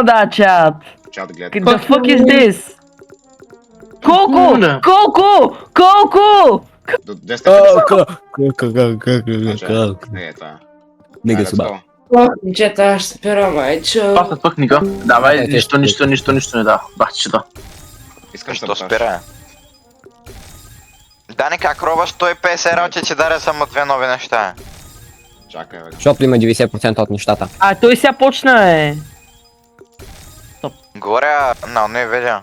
на да чат? Чат гледате. The fuck is this? Колко? Да. Колко? Колко? До 250. Как? Не е това. Нека Let's сюда. go. Момчета, аз ще спира, майчо. Пак пъкника. Давай, Дайте, нищо не дава. Бахчета. Искам Що саботаж. спира? Дани, как робаш 150 работи, че даря само две нови неща? Чакай, бе. Защото има 90% от нещата. А той сега почна е. Говоря, не видя.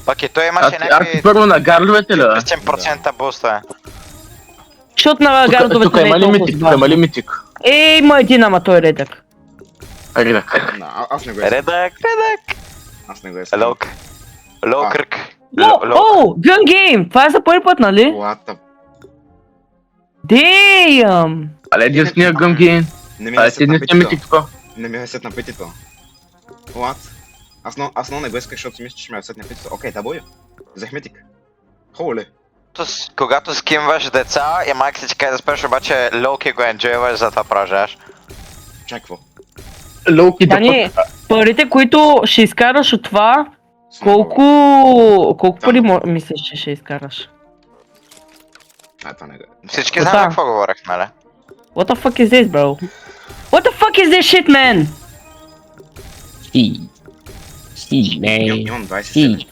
Пък и той А имаше ти някакви първо на гардовете ли? 40% буста. Защото на гардовете Тук не има е ли толкова митик? важно. Има ли митик? Има един, ама той е редък. Редък. Аз не го искам. Редък. Аз не го искам. Лок. Локърк. О, Gun Game! Това е за първи път, нали? What the... Damn! Але единствения гъмги. Не ми А е ти сет на единствения петито. митик тук. Не ми е сет на петито. What? Аз много не го исках, защото си мисля, че ще ме е сет на петито. Окей, да бой. Взех митик. Холи. Когато скимваш деца и майка си ти каже да спреш, обаче Локи го енджойваш, затова продължаваш. Чай, какво? Лоуки да Дани, парите, които ще изкараш от това, колко пари мислиш, че ще изкараш? Това не го. Всички Ота. знаем какво говорих, нали? What the fuck is this, bro? What the fuck is this shit, man? Имам 27.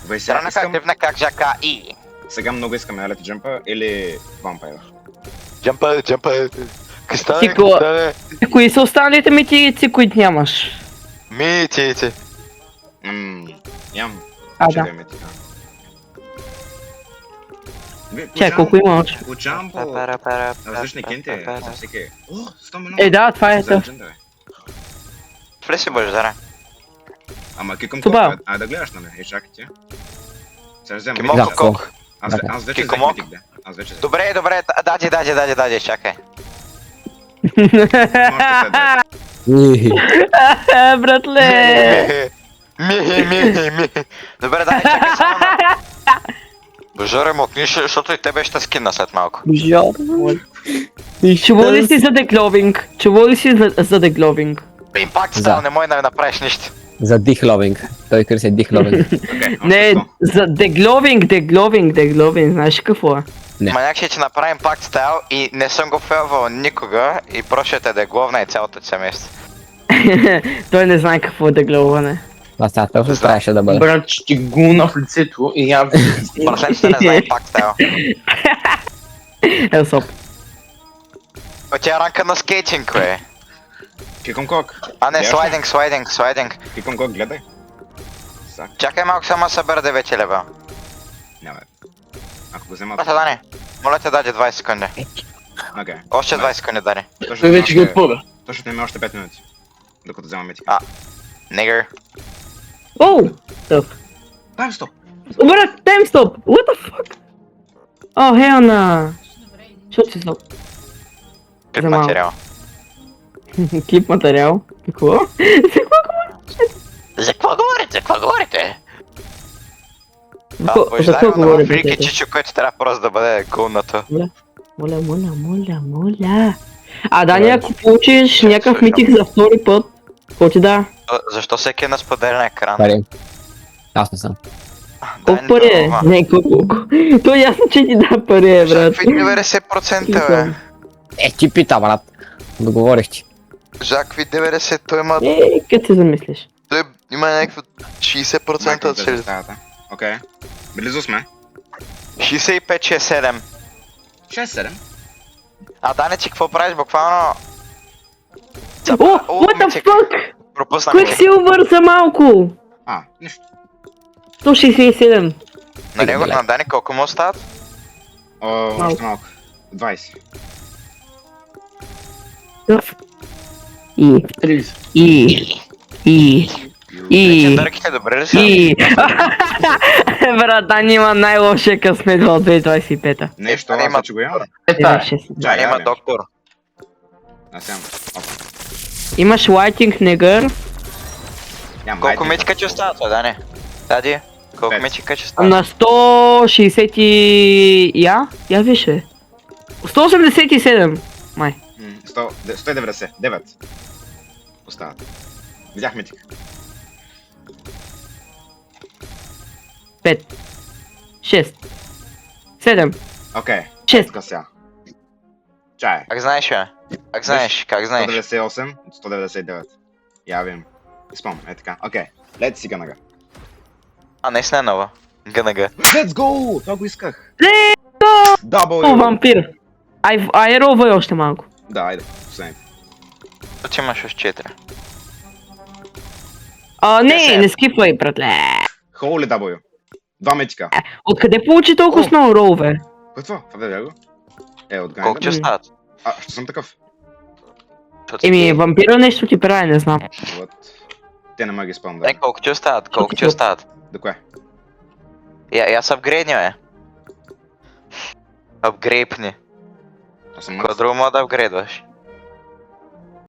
27 Странно как искам. дивна как жака и. Сега много искам Елет Джампа или Вампайр. Джампа. Тико. Кои са останалите митици, които нямаш? Митици. Ям. А, Че да. да ме така. Чай, колко имаш? Получавам по различни кенти за всеки. О, 100 милиона. Е, да, това е то. Влез бъдеш, дара. Ама кикам Това. колко, да гледаш на мен, чакай ти. Сега вземам Кимок митик. колко? Аз вече взех Кикомок? митик, да. Аз вече взех. Добре, даде, чакай. Може да Братле! Ми. Добре, дай, чакай само на... Божоре, мокниш, защото и тебе ще скинна след малко. Чува ли си за дегловинг? Чува ли си за дегловинг? Импакт става, не мой да направиш нищо. За дихловинг. Той търси дихловинг. Не, за дегловинг, знаеш ли какво е? Не. Маняк ще ти направим пакт стайл и не съм го фелвал никога и просто ще те дегловна и цялото ти семейство. Той не знае какво е дегловане. Това сега точно трябваше да бъде. Брат, ще гуна в лицето и я... Братлен не знае пакт стайл. Елсоп. Тя е ранка на скейтинг, бе. Кикам кок. А не, слайдинг. Кикам кок, гледай. Сак. Чакай малко, само събера 9 лева. Няма. Ако го взема... Моля, Дани. Моля те, даде 20 секунди. Окей. Още 20 секунди, Дани. Той вече ги отпълва. Точно има още 5 минути. Докато взема митик. Нигър. Оу! Стоп. Дай стоп. Брат, таймстоп! What the fuck? О, hell no! Що си стоп? Клип За малко. материал. Клип материал? Какво? За какво говорите? За какво на говорим? Фрики чичо, който трябва просто да бъде гулнато. Моля. А Дани, ако получиш някакъв митик за втори път, какво ти да? Защо всеки е на споделен екран? Пари. Аз не съм. Колко пари е? Не, колко? То е ясно, че ти да пари е, брат. Жак, ви 90%, бе. Ти пита, брат. Договорих ти. Жак, ви 90%, той има... Къде се замислиш? Той има някакво 60% от целите. стаята. Окей. Близо сме. 65-67. 6-7. А Дани, ти какво правиш буквално? О, what the fuck? Пропусна ми. Quicksilver за малко! Нищо. 167. На него, на Дани колко му остават? Още малко. 20. И. Дърките добре ли са? Брат, Дани има най-лошия късмет в 2025-та. Нещо, Дани аз има- вече го имам. Дани има доктор. Аз имам. Имаш Lighting Nigger. Колко мечка ти остават, бе, Дани? Дади, колко Пет. мечка ти остават? На 160 и... Я више. 187. Май. 190. 9. Остават. Видях митик. 5, 6, 7, Окей, 6. тук сега. Чай. Как знаеш, бе? Как знаеш? Как знаеш? 198 от 199. Я видим. Спам, е така. Окей, лети си гънага. А, наистина е нова. ГНГ. Let's go! Това го исках. О, W! вампир. Ай, ровай още малко. Да, айде, последните. Тут имаш още 4. Не скипвай, братле. Holy W. Два метика. Откъде получи толкова О. много ролове? Кой е това? Това да го? От Колко Гайна. ти остават? Що съм такъв? Защото Еми, си- вампира нещо ти прави, не знам. Вот. Те не ма ги спам, да. Не, колко ти остават? Колко ти остават? До кое? Я са апгрейдни, бе. Апгрейпни. Аз съм Кога друго мога да апгрейдваш?